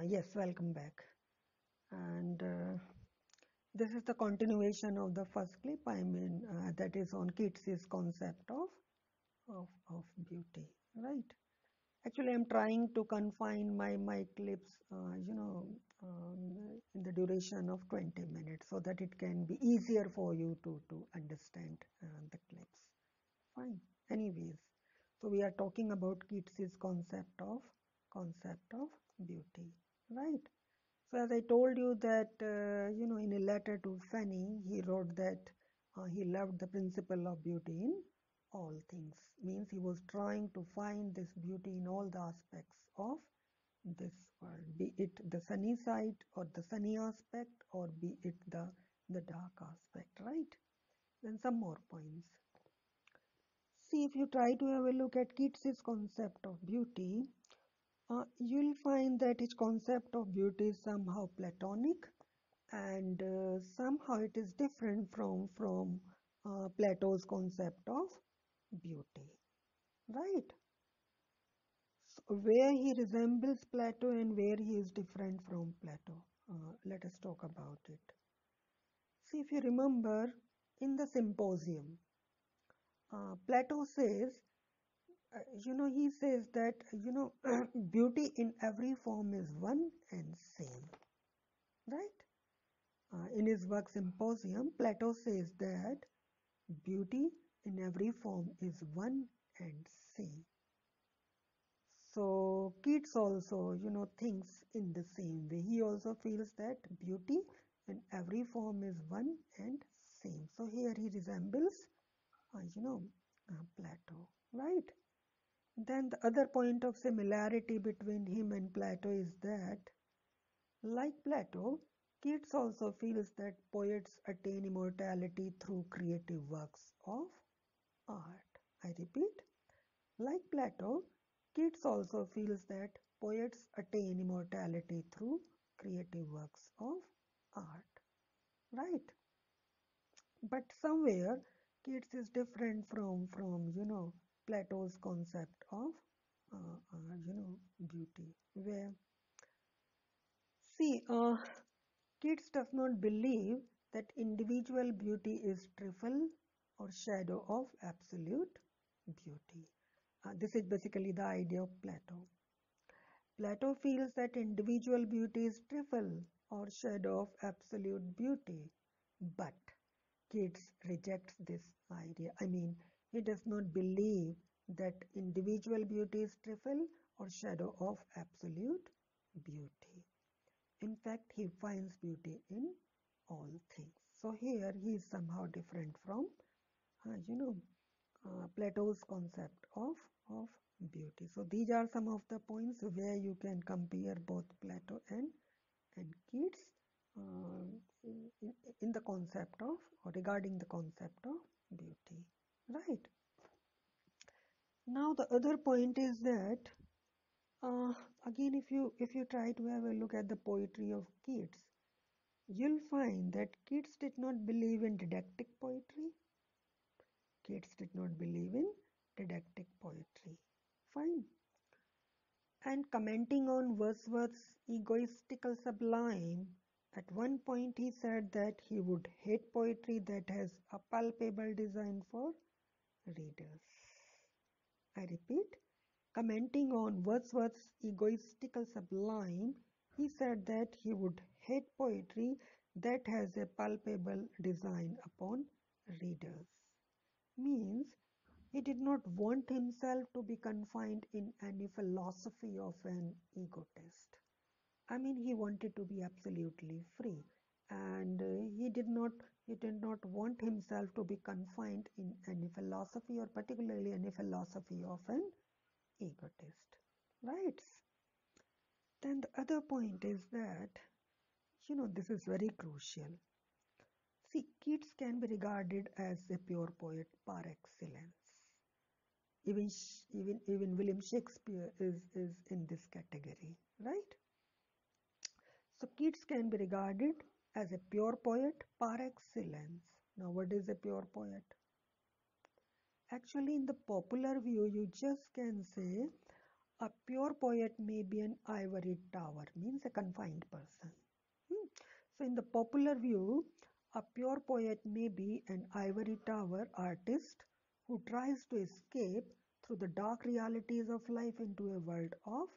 Yes, welcome back. And this is the continuation of the first clip. That is on Keats's concept of beauty, right? Actually, I'm trying to confine my clips, in the duration of 20 minutes so that it can be easier for you to understand the clips. Fine. Anyways, so we are talking about Keats's concept of beauty, right? So as I told you that, in a letter to Fanny, he wrote that he loved the principle of beauty in all things. Means he was trying to find this beauty in all the aspects of this world, be it the sunny side or the sunny aspect, or be it the dark aspect, right? Then some more points. See, if you try to have a look at Keats's concept of beauty, you'll find that his concept of beauty is somehow Platonic, and somehow it is different from Plato's concept of beauty, right? So where he resembles Plato and where he is different from Plato. Let us talk about it. See, if you remember in the symposium, Plato says, he says that, beauty in every form is one and same, right? In his work Symposium, Plato says that beauty in every form is one and same. So Keats also, thinks in the same way. He also feels that beauty in every form is one and same. So here he resembles, Plato, right? Then the other point of similarity between him and Plato is that, like Plato, Keats also feels that poets attain immortality through creative works of art. I repeat, like Plato, Keats also feels that poets attain immortality through creative works of art. Right? But somewhere Keats is different from Plato's concept of beauty. Where see, Keats does not believe that individual beauty is trifle or shadow of absolute beauty. This is basically the idea of Plato. Plato feels that individual beauty is trifle or shadow of absolute beauty, but Keats rejects this idea. I mean, he does not believe that individual beauty is trifle or shadow of absolute beauty. In fact, he finds beauty in all things. So here he is somehow different from, uh, you know, Plato's concept of beauty. So these are some of the points where you can compare both Plato and Keats in the concept of, or regarding the concept of beauty. Right. Now the other point is that again, if you try to have a look at the poetry of Keats, you'll find that Keats did not believe in didactic poetry. Keats did not believe in didactic poetry. Fine. And commenting on Wordsworth's egoistical sublime, at one point he said that he would hate poetry that has a palpable design for readers. I repeat, commenting on Wordsworth's egoistical sublime, he said that he would hate poetry that has a palpable design upon readers. Means he did not want himself to be confined in any philosophy of an egotist. I mean, he wanted to be absolutely free, and he did not want himself to be confined in any philosophy, or particularly any philosophy of an egotist, right? Then the other point is that, this is very crucial. See, Keats can be regarded as a pure poet par excellence. Even William Shakespeare is in this category, right? So Keats can be regarded as a pure poet par excellence. Now, what is a pure poet? Actually, in the popular view, you just can say A pure poet may be an ivory tower, means a confined person. Hmm. So, in the popular view, a pure poet may be an ivory tower artist who tries to escape through the dark realities of life into a world of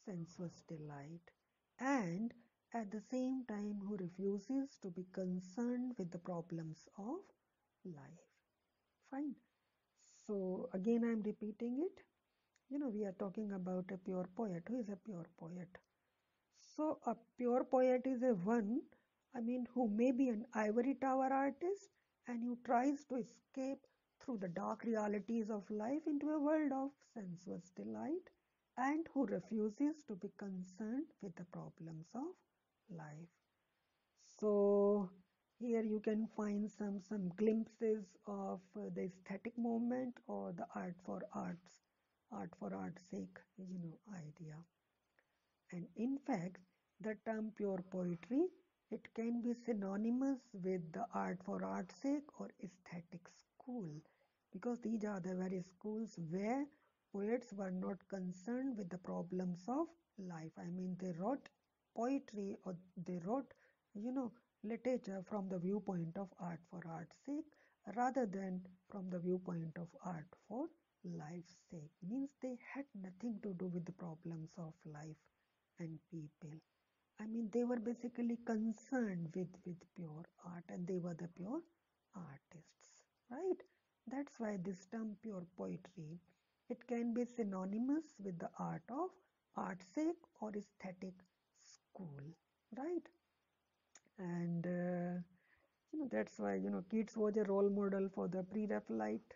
sensuous delight, and at the same time who refuses to be concerned with the problems of life. Fine. So, again, I am repeating it. We are talking about a pure poet. Who is a pure poet? So a pure poet is a one, who may be an ivory tower artist and who tries to escape through the dark realities of life into a world of sensuous delight and who refuses to be concerned with the problems of life. So here you can find some glimpses of the aesthetic movement or the art for art's sake, idea. And in fact, the term pure poetry, it can be synonymous with the art for art's sake or aesthetic school, because these are the very schools where poets were not concerned with the problems of life. They wrote poetry or they wrote, literature from the viewpoint of art for art's sake rather than from the viewpoint of art for life's sake. Means they had nothing to do with the problems of life and people. They were basically concerned with pure art and they were the pure artists, right? That's why this term pure poetry, it can be synonymous with the art of art's sake or aesthetic school, right? And that's why Keats was a role model for the pre-Raphaelite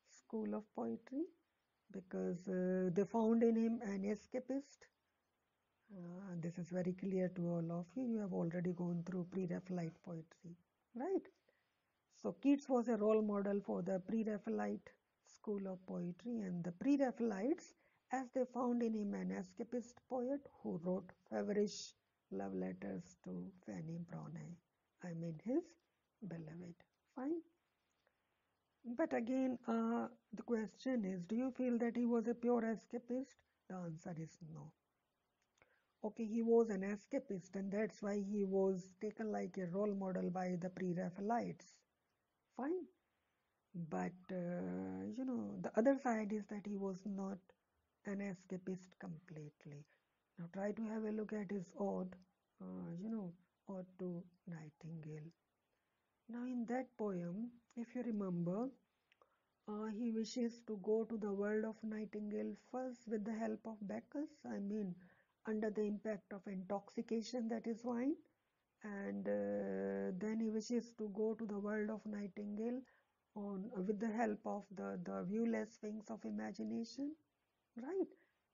school of poetry because they found in him an escapist. This is very clear to all of you. You have already gone through pre-Raphaelite poetry, right? So Keats was a role model for the pre-Raphaelite school of poetry, and the pre-Raphaelites, as they found in him an escapist poet who wrote feverish love letters to Fanny Brawley. His beloved. Fine. But again, the question is, do you feel that he was a pure escapist? The answer is no. Okay, he was an escapist and that's why he was taken like a role model by the pre-Raphaelites. Fine. But, the other side is that he was not an escapist completely. Now try to have a look at his ode, Ode to Nightingale. Now in that poem, if you remember, he wishes to go to the world of Nightingale first with the help of Bacchus. Under the impact of intoxication, that is wine. And then he wishes to go to the world of Nightingale with the help of the viewless wings of imagination. Right?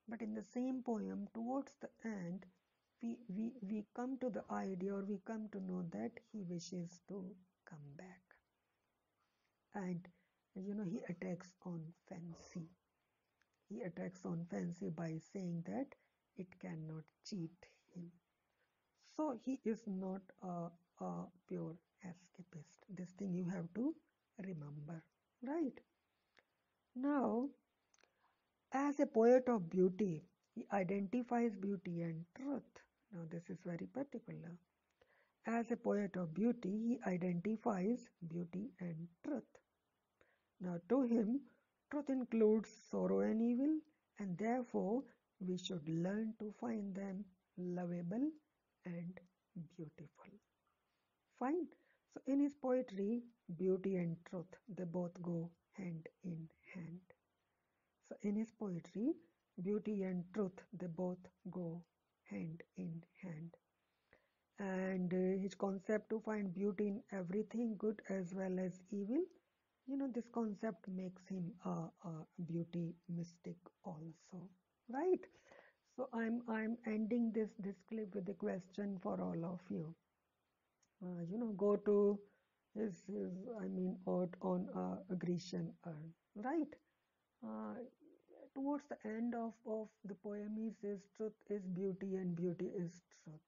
But in the same poem, towards the end, we come to the idea or we come to know that he wishes to come back and he attacks on fancy. He attacks on fancy by saying that it cannot cheat him. So he is not a pure escapist. This thing you have to remember, right? Now, as a poet of beauty, he identifies beauty and truth. Now this is very particular. As a poet of beauty, he identifies beauty and truth. Now, to him, truth includes sorrow and evil, and therefore we should learn to find them lovable and beautiful. Fine. So, in his poetry, beauty and truth, they both go hand in hand. So, in his poetry, beauty and truth, they both go hand in hand. And his concept to find beauty in everything, good as well as evil, this concept makes him a beauty mystic also, right? So I'm ending this clip with a question for all of you. Go to his ode on a Grecian urn, right? uh, Towards the end of the poem he says truth is beauty and beauty is truth.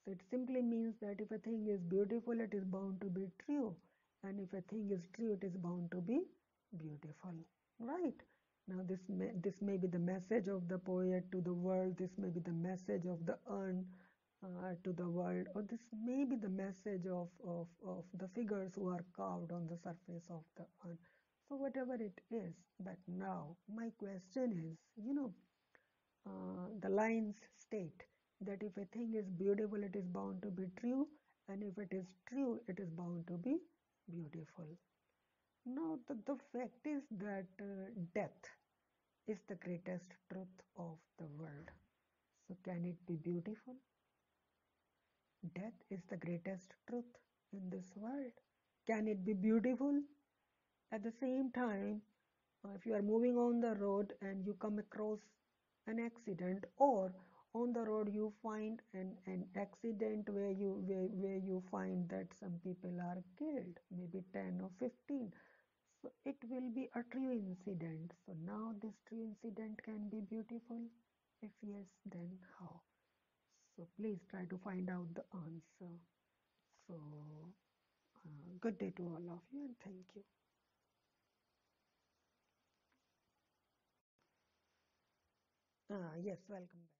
So it simply means that if a thing is beautiful, it is bound to be true. And if a thing is true, it is bound to be beautiful. Right? Now, this may be the message of the poet to the world, this may be the message of the urn to the world, or this may be the message of the figures who are carved on the surface of the urn. So, whatever it is, but now my question is, the lines state that if a thing is beautiful, it is bound to be true, and if it is true, it is bound to be beautiful. Now, the fact is that death is the greatest truth of the world. So, can it be beautiful? Death is the greatest truth in this world. Can it be beautiful? At the same time, if you are moving on the road and you come across an accident, or on the road you find an accident where you find that some people are killed, maybe 10 or 15. So it will be a true incident. So now this true incident can be beautiful. If yes, then how? So please try to find out the answer. So good day to all of you, and thank you. Yes, welcome back.